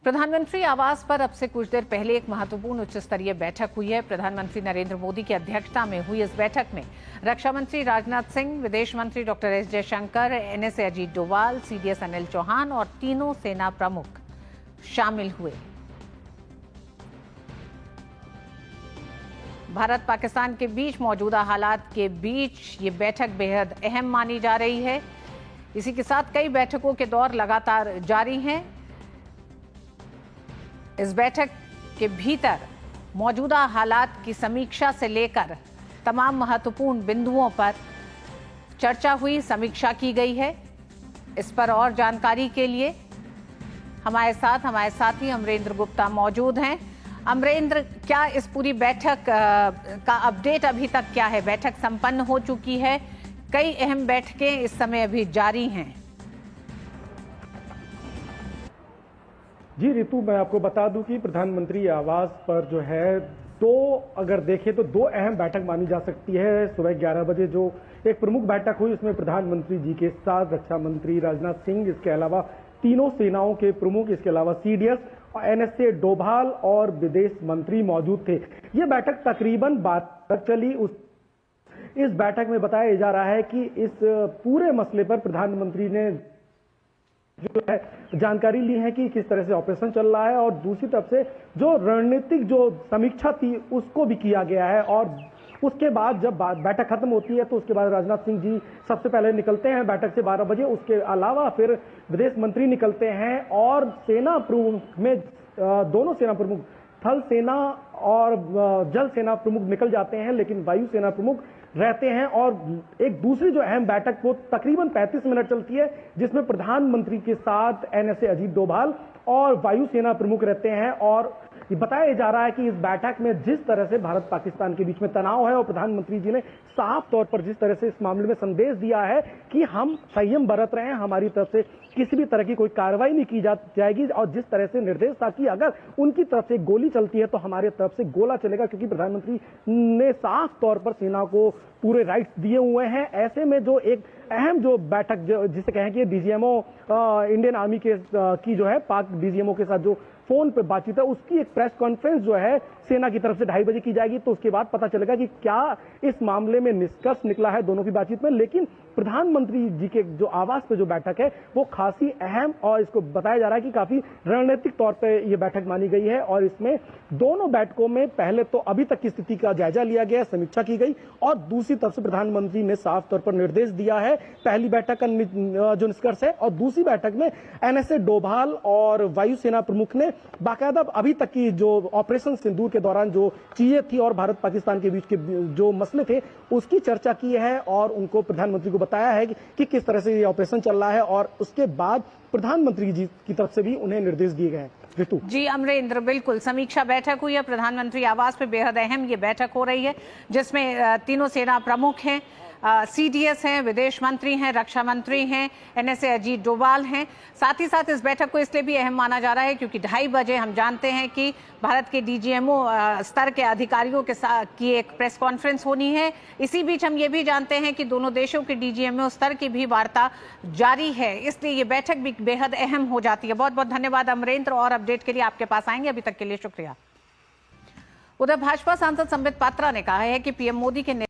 प्रधानमंत्री आवास पर अब से कुछ देर पहले एक महत्वपूर्ण उच्च स्तरीय बैठक हुई है। प्रधानमंत्री नरेंद्र मोदी की अध्यक्षता में हुई इस बैठक में रक्षा मंत्री राजनाथ सिंह, विदेश मंत्री doctor S Jaishankar, NSA Ajit Doval, CDS Anil Chauhan और तीनों सेना प्रमुख शामिल हुए। भारत पाकिस्तान के बीच मौजूदा हालात के बीच ये बैठक बेहद अहम मानी जा रही है। इसी के साथ कई बैठकों के दौर लगातार जारी हैं। इस बैठक के भीतर मौजूदा हालात की समीक्षा से लेकर तमाम महत्वपूर्ण बिंदुओं पर चर्चा हुई, समीक्षा की गई है। इस पर और जानकारी के लिए हमारे साथी अमरेंद्र गुप्ता मौजूद हैं। अमरेंद्र, क्या इस पूरी बैठक का अपडेट अभी तक क्या है? बैठक संपन्न हो चुकी है, कई अहम बैठकें इस समय अभी जारी हैं। जी ऋतु, मैं आपको बता दूं कि प्रधानमंत्री आवास पर जो है अगर देखें तो दो अहम बैठक मानी जा सकती है। सुबह 11 बजे जो एक प्रमुख बैठक हुई उसमें प्रधानमंत्री जी के साथ रक्षा मंत्री राजनाथ सिंह, इसके अलावा तीनों सेनाओं के प्रमुख, इसके अलावा सीडीएस और एनएसए डोभाल और विदेश मंत्री मौजूद थे। ये बैठक तकरीबन 12 तक चली। इस बैठक में बताया जा रहा है कि इस पूरे मसले पर प्रधानमंत्री ने जो है जानकारी ली है कि किस तरह से ऑपरेशन चल रहा है, और दूसरी तरफ से जो रणनीतिक जो समीक्षा थी उसको भी किया गया है। और उसके बाद जब बैठक खत्म होती है तो उसके बाद राजनाथ सिंह जी सबसे पहले निकलते हैं बैठक से 12 बजे। उसके अलावा फिर विदेश मंत्री निकलते हैं और सेना प्रमुख में दोनों सेना प्रमुख, थल सेना और जल सेना प्रमुख निकल जाते हैं, लेकिन वायु सेना प्रमुख रहते हैं। और एक दूसरी जो अहम बैठक वो तकरीबन 35 मिनट चलती है, जिसमें प्रधानमंत्री के साथ एनएसए अजीत डोभाल और वायु सेना प्रमुख रहते हैं। और ये बताया जा रहा है कि इस बैठक में जिस तरह से भारत पाकिस्तान के बीच में तनाव है और प्रधानमंत्री जी ने साफ तौर पर जिस तरह से इस मामले में संदेश दिया है कि हम संयम बरत रहे हैं, हमारी तरफ से किसी भी तरह की कोई कार्रवाई नहीं की जाएगी, और जिस तरह से निर्देश था कि अगर उनकी तरफ से गोली चलती है तो हमारे तरफ से गोला चलेगा, क्योंकि प्रधानमंत्री ने साफ तौर पर सेना को पूरे राइट्स दिए हुए हैं। ऐसे में जो एक अहम जो बैठक जिसे कहें कि डीजीएमओ इंडियन आर्मी की जो है पाक डीजीएमओ के साथ जो फोन पे बातचीत है, उसकी एक प्रेस कॉन्फ्रेंस जो है सेना की तरफ से 2:30 बजे की जाएगी। तो उसके बाद पता चलेगा कि क्या इस मामले में निष्कर्ष निकला है दोनों की बातचीत में। लेकिन प्रधानमंत्री जी के जो आवास पे जो बैठक है वो खासी अहम, और इसको बताया जा रहा है कि काफी रणनीतिक तौर पे ये बैठक मानी गई है। और इसमें दोनों बैठकों में पहले तो अभी तक की स्थिति का जायजा लिया गया, समीक्षा की गई, और दूसरी तरफ से प्रधानमंत्री ने साफ तौर पर निर्देश दिया है पहली बैठक का जो निष्कर्ष है। और दूसरी बैठक में एनएसए डोभाल और वायुसेना प्रमुख ने बाकायदा अभी तक की जो ऑपरेशन सिंदूर के दौरान जो चीजें थी और भारत पाकिस्तान के बीच के जो मसले थे उसकी चर्चा की है, और उनको प्रधानमंत्री को बताया है कि किस तरह से ये ऑपरेशन चल रहा है। और उसके बाद प्रधानमंत्री जी की तरफ से भी उन्हें निर्देश दिए गए हैं। ऋतु जी अमरेंद्र, बिल्कुल समीक्षा बैठक हुई है प्रधानमंत्री आवास पे, बेहद अहम ये बैठक हो रही है जिसमें तीनों सेना प्रमुख हैं, सीडीएस हैं, विदेश मंत्री हैं, रक्षा मंत्री हैं, एनएसए अजीत डोभाल हैं। साथ ही साथ इस बैठक को इसलिए भी अहम माना जा रहा है क्योंकि 2:30 बजे हम जानते हैं कि भारत के डीजीएमओ स्तर के अधिकारियों के साथ की एक प्रेस कॉन्फ्रेंस होनी है। इसी बीच हम ये भी जानते हैं कि दोनों देशों के डीजीएमओ स्तर की भी वार्ता जारी है, इसलिए ये बैठक भी बेहद अहम हो जाती है। बहुत बहुत धन्यवाद अमरेंद्र, और अपडेट के लिए आपके पास आएंगे। अभी तक के लिए शुक्रिया। उधर भाजपा सांसद संबित पात्रा ने कहा है कि पीएम मोदी के